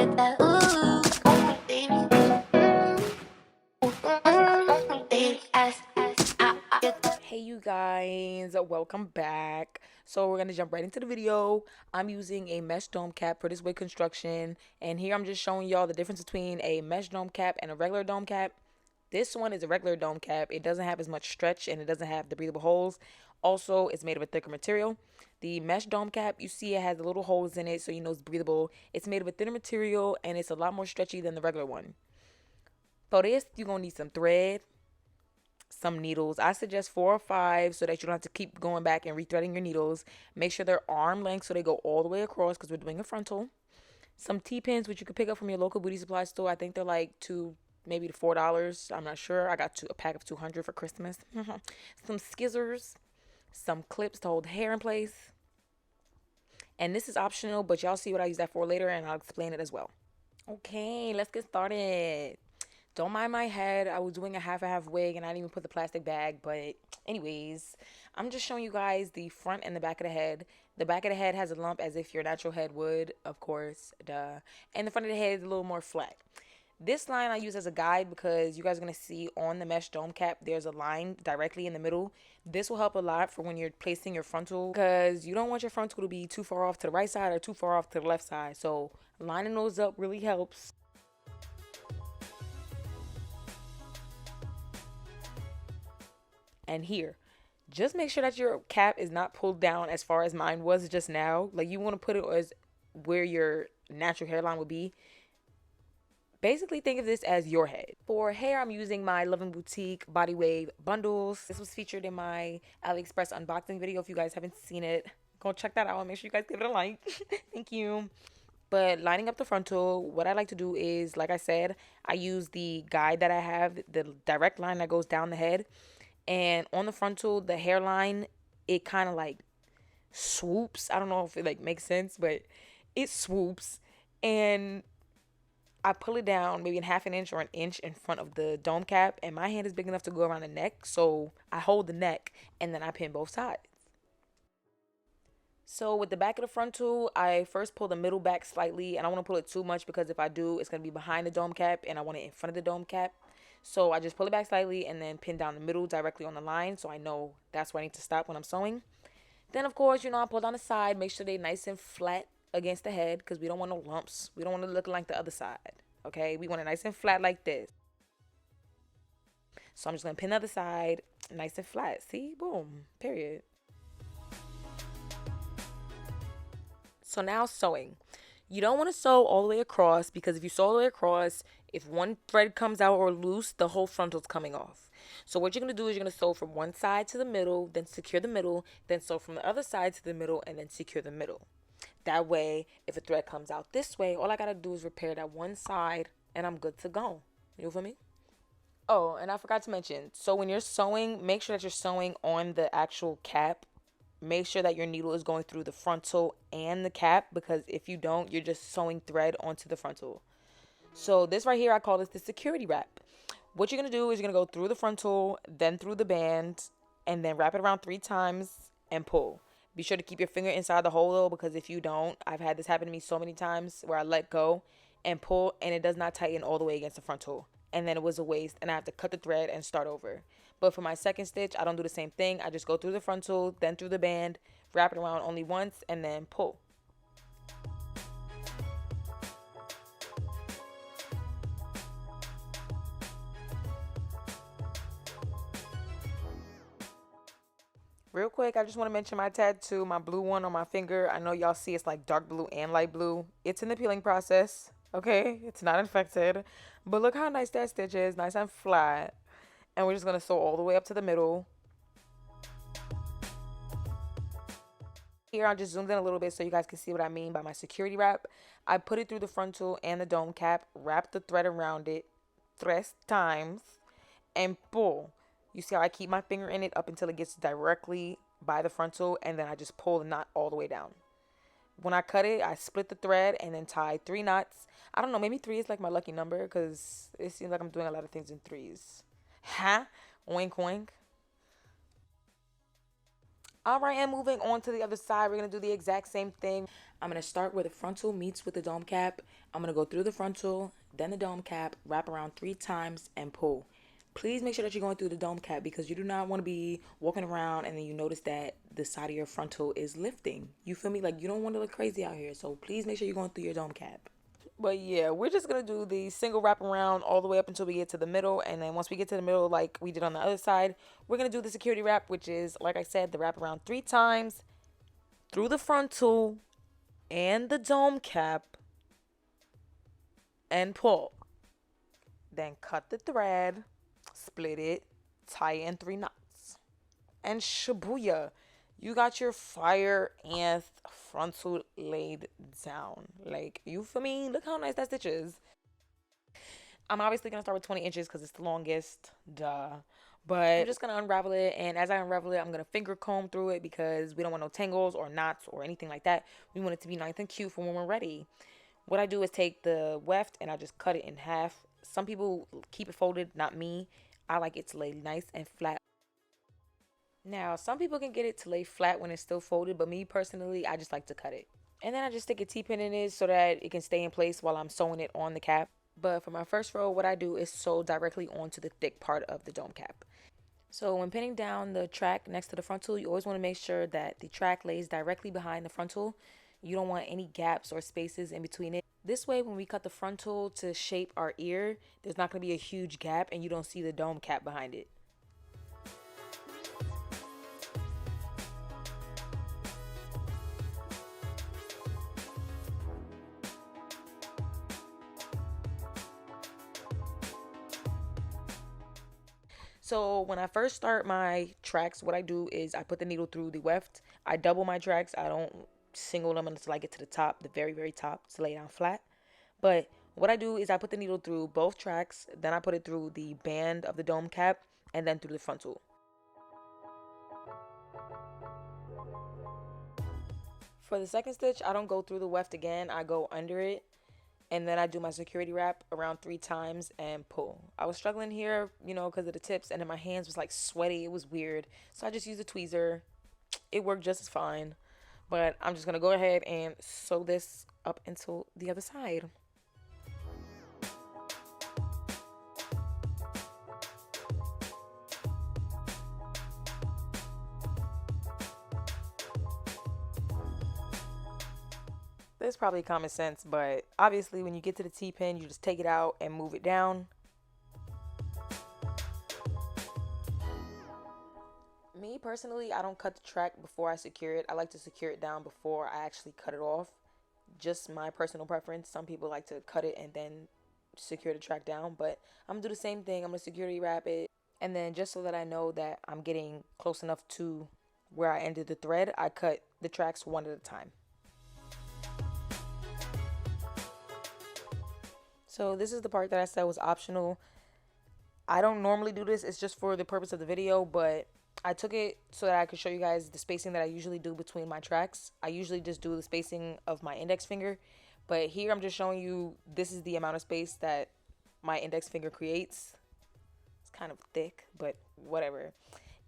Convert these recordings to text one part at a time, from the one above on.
get that ooh, baby, Hey you guys, welcome back. So we're gonna jump right into the video. I'm using a mesh dome cap for this wig construction, and here I'm just showing y'all the difference between a mesh dome cap and a regular dome cap. This one is a regular dome cap. It doesn't have as much stretch and it doesn't have the breathable holes. Also, it's made of a thicker material. The mesh dome cap, you see it has the little holes in it, so you know it's breathable. It's made of a thinner material and it's a lot more stretchy than the regular one. For this, you're gonna need some thread, some needles. I suggest 4 or 5 so that you don't have to keep going back and rethreading your needles. Make sure they're arm length so they go all the way across because we're doing a frontal. Some T-pins, which you can pick up from your local beauty supply store. I think they're like maybe $4. I'm not sure. I got a pack of 200 for Christmas. Some scissors, some clips to hold hair in place. And this is optional, but y'all see what I use that for later, and I'll explain it as well. Okay, let's get started. Don't mind my head. I was doing a half and half wig and I didn't even put the plastic bag. But anyways, I'm just showing you guys the front and the back of the head. The back of the head has a lump as if your natural head would, of course, duh. And the front of the head is a little more flat. This line I use as a guide because you guys are going to see on the mesh dome cap, there's a line directly in the middle. This will help a lot for when you're placing your frontal because you don't want your frontal to be too far off to the right side or too far off to the left side. So lining those up really helps. And here, just make sure that your cap is not pulled down as far as mine was just now. Like you want to put it as where your natural hairline would be. Basically think of this as your head. For hair, I'm using my Loving Boutique Body Wave bundles. This was featured in my AliExpress unboxing video. If you guys haven't seen it, go check that out. Make sure you guys give it a like. Thank you. But lining up the frontal, what I like to do is, like I said, I use the guide that I have, the direct line that goes down the head. And on the frontal, the hairline, it kind of like swoops. I don't know if it like makes sense, but it swoops. And I pull it down maybe in half an inch or an inch in front of the dome cap. And my hand is big enough to go around the neck. So I hold the neck and then I pin both sides. So with the back of the frontal, I first pull the middle back slightly. And I don't want to pull it too much because if I do, it's going to be behind the dome cap. And I want it in front of the dome cap. So I just pull it back slightly and then pin down the middle directly on the line. So I know that's where I need to stop when I'm sewing. Then, of course, I pull down the side. Make sure they're nice and flat against the head because we don't want no lumps. We don't want to look like the other side. Okay? We want it nice and flat like this. So I'm just going to pin the other side nice and flat. See? Boom. Period. So now sewing. You don't want to sew all the way across because if you sew all the way across, if one thread comes out or loose, the whole frontal's coming off. So what you're going to do is you're going to sew from one side to the middle, then secure the middle, then sew from the other side to the middle, and then secure the middle. That way, if a thread comes out this way, all I got to do is repair that one side, and I'm good to go. You feel me? Oh, and I forgot to mention, so when you're sewing, make sure that you're sewing on the actual cap. Make sure that your needle is going through the frontal and the cap because if you don't, you're just sewing thread onto the frontal. So this right here, I call this the security wrap. What you're going to do is you're going to go through the frontal, then through the band, and then wrap it around 3 times and pull. Be sure to keep your finger inside the hole though because if you don't, I've had this happen to me so many times where I let go and pull and it does not tighten all the way against the frontal. And then it was a waste and I have to cut the thread and start over. But for my second stitch, I don't do the same thing. I just go through the frontal, then through the band, wrap it around only once, and then pull. Real quick, I just want to mention my tattoo, my blue one on my finger. I know y'all see it's like dark blue and light blue. It's in the peeling process, okay? It's not infected. But look how nice that stitch is, nice and flat. And we're just going to sew all the way up to the middle. Here, I just zoomed in a little bit so you guys can see what I mean by my security wrap. I put it through the frontal and the dome cap, wrap the thread around it 3 times, and pull. You see how I keep my finger in it up until it gets directly by the frontal, and then I just pull the knot all the way down. When I cut it, I split the thread and then tie 3 knots. I don't know, maybe 3 is like my lucky number because it seems like I'm doing a lot of things in threes. Huh? Wink, wink. All right, and moving on to the other side, we're going to do the exact same thing. I'm going to start where the frontal meets with the dome cap. I'm going to go through the frontal, then the dome cap, wrap around 3 times, and pull. Please make sure that you're going through the dome cap because you do not want to be walking around and then you notice that the side of your frontal is lifting. You feel me? Like, you don't want to look crazy out here. So please make sure you're going through your dome cap. But yeah, we're just going to do the single wrap around all the way up until we get to the middle. And then once we get to the middle, like we did on the other side, we're going to do the security wrap, which is, like I said, the wrap around 3 times through the frontal and the dome cap and pull. Then cut the thread, split it, tie in 3 knots. And shabuya, you got your fire and frontal laid down. Like, you feel me? Look how nice that stitch is. I'm obviously going to start with 20 inches because it's the longest. Duh. But I'm just going to unravel it. And as I unravel it, I'm going to finger comb through it because we don't want no tangles or knots or anything like that. We want it to be nice and cute for when we're ready. What I do is take the weft and I just cut it in half. Some people keep it folded, not me. I like it to lay nice and flat. Now, some people can get it to lay flat when it's still folded, but me personally, I just like to cut it. And then I just stick a T-pin in it so that it can stay in place while I'm sewing it on the cap. But for my first row, what I do is sew directly onto the thick part of the dome cap. So when pinning down the track next to the frontal, you always want to make sure that the track lays directly behind the frontal. You don't want any gaps or spaces in between it. This way, when we cut the frontal to shape our ear, there's not going to be a huge gap and you don't see the dome cap behind it. So when I first start my tracks, what I do is I put the needle through the weft. I double my tracks. I don't single them until I get to the top, the very, very top, to lay down flat. But what I do is I put the needle through both tracks, then I put it through the band of the dome cap, and then through the frontal. For the second stitch, I don't go through the weft again. I go under it, and then I do my security wrap around 3 times and pull. I was struggling here, because of the tips, and then my hands was like sweaty. It was weird. So I just used a tweezer. It worked just as fine. But I'm just going to go ahead and sew this up until the other side. This is probably common sense, but obviously when you get to the T-pin, you just take it out and move it down. Me personally, I don't cut the track before I secure it. I like to secure it down before I actually cut it off. Just my personal preference. Some people like to cut it and then secure the track down, but I'm gonna do the same thing. I'm gonna security wrap it, and then just so that I know that I'm getting close enough to where I ended the thread, I cut the tracks one at a time. So this is the part that I said was optional. I don't normally do this. It's just for the purpose of the video, but I took it so that I could show you guys the spacing that I usually do between my tracks. I usually just do the spacing of my index finger, but here I'm just showing you this is the amount of space that my index finger creates. It's kind of thick, but whatever.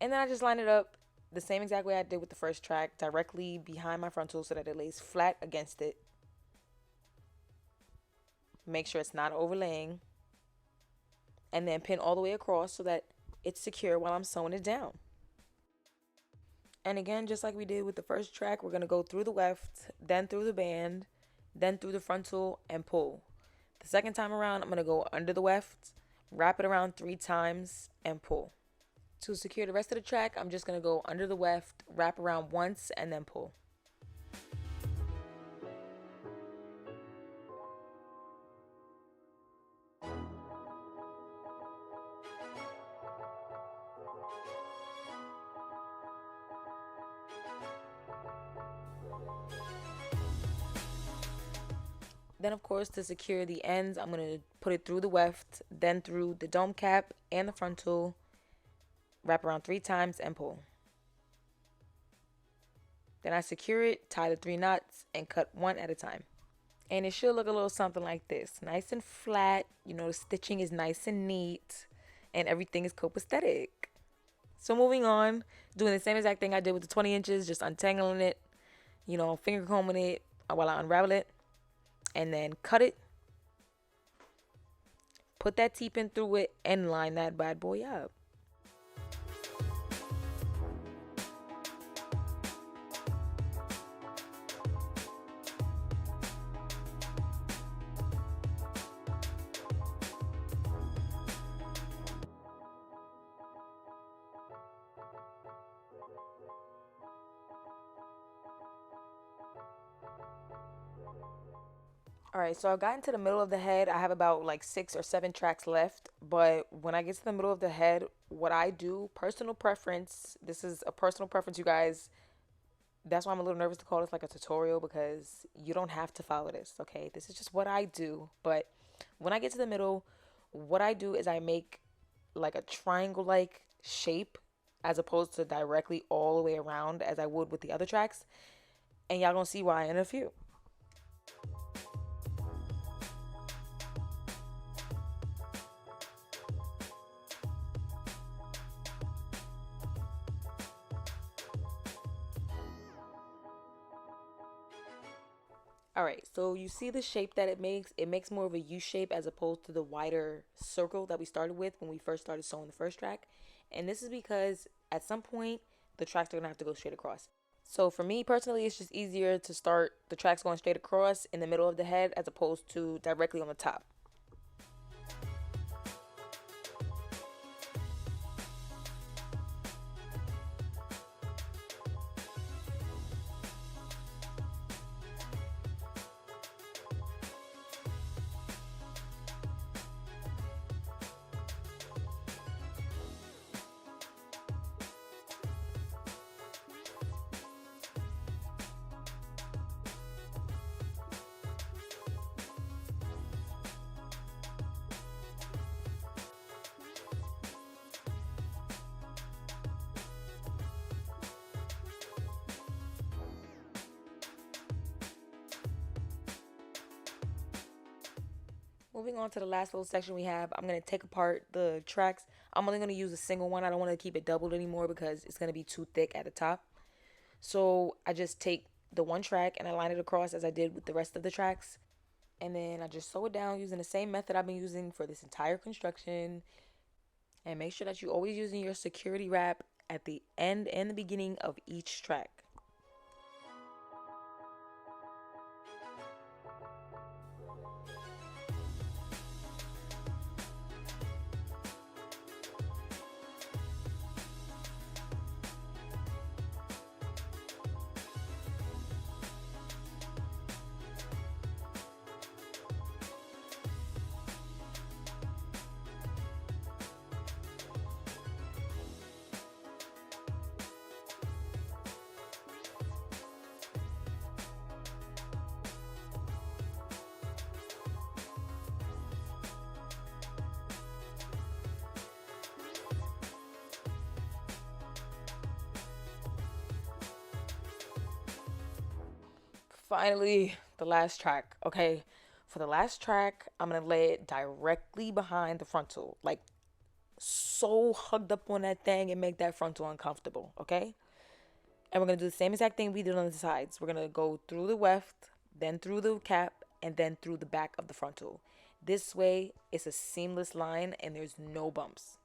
And then I just line it up the same exact way I did with the first track, directly behind my frontal so that it lays flat against it. Make sure it's not overlaying. And then pin all the way across so that it's secure while I'm sewing it down. And again, just like we did with the first track, we're going to go through the weft, then through the band, then through the frontal and pull. The second time around, I'm going to go under the weft, wrap it around 3 times and pull. To secure the rest of the track, I'm just going to go under the weft, wrap around once and then pull. Then, of course, to secure the ends, I'm going to put it through the weft, then through the dome cap and the frontal, wrap around 3 times and pull. Then I secure it, tie the 3 knots, and cut one at a time. And it should look a little something like this. Nice and flat, the stitching is nice and neat, and everything is copacetic. So moving on, doing the same exact thing I did with the 20 inches, just untangling it, finger combing it while I unravel it, and then cut it, put that T-pin through it, and line that bad boy up. All right, so I've gotten to the middle of the head. I have about like 6 or 7 tracks left. But when I get to the middle of the head, what I do, personal preference, this is a personal preference, you guys. That's why I'm a little nervous to call this like a tutorial because you don't have to follow this, okay? This is just what I do. But when I get to the middle, what I do is I make like a triangle like shape as opposed to directly all the way around as I would with the other tracks. And y'all gonna see why in a few. All right, so you see the shape that it makes? It makes more of a U shape as opposed to the wider circle that we started with when we first started sewing the first track. And this is because at some point, the tracks are gonna have to go straight across. So for me personally, it's just easier to start the tracks going straight across in the middle of the head as opposed to directly on the top. Moving on to the last little section we have, I'm going to take apart the tracks. I'm only going to use a single one. I don't want to keep it doubled anymore because it's going to be too thick at the top. So I just take the one track and I line it across as I did with the rest of the tracks. And then I just sew it down using the same method I've been using for this entire construction. And make sure that you're always using your security wrap at the end and the beginning of each track. Finally, the last track. Okay, for the last track, I'm gonna lay it directly behind the frontal, like so hugged up on that thing and make that frontal uncomfortable. Okay, and we're gonna do the same exact thing we did on the sides. We're gonna go through the weft, then through the cap, and then through the back of the frontal. This way, it's a seamless line and there's no bumps.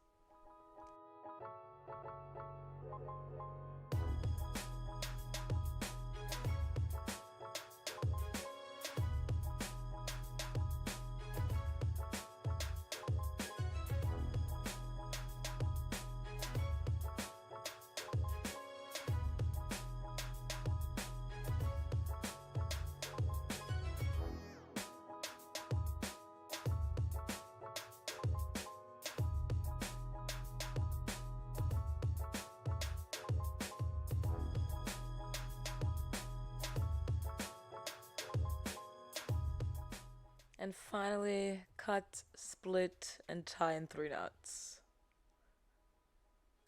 And finally, cut, split, and tie in 3 knots.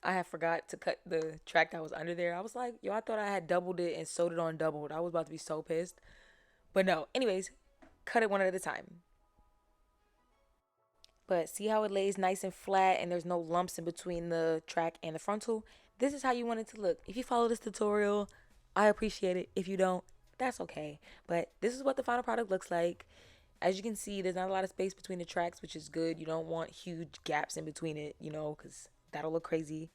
I had forgot to cut the track that was under there. I was like, yo, I thought I had doubled it and sewed it on doubled. I was about to be so pissed. But no, anyways, cut it one at a time. But see how it lays nice and flat and there's no lumps in between the track and the frontal? This is how you want it to look. If you follow this tutorial, I appreciate it. If you don't, that's okay. But this is what the final product looks like. As you can see, there's not a lot of space between the tracks, which is good. You don't want huge gaps in between it, because that'll look crazy.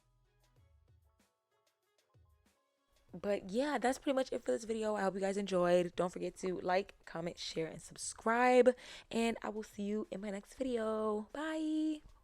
But yeah, that's pretty much it for this video. I hope you guys enjoyed. Don't forget to like, comment, share, and subscribe. And I will see you in my next video. Bye.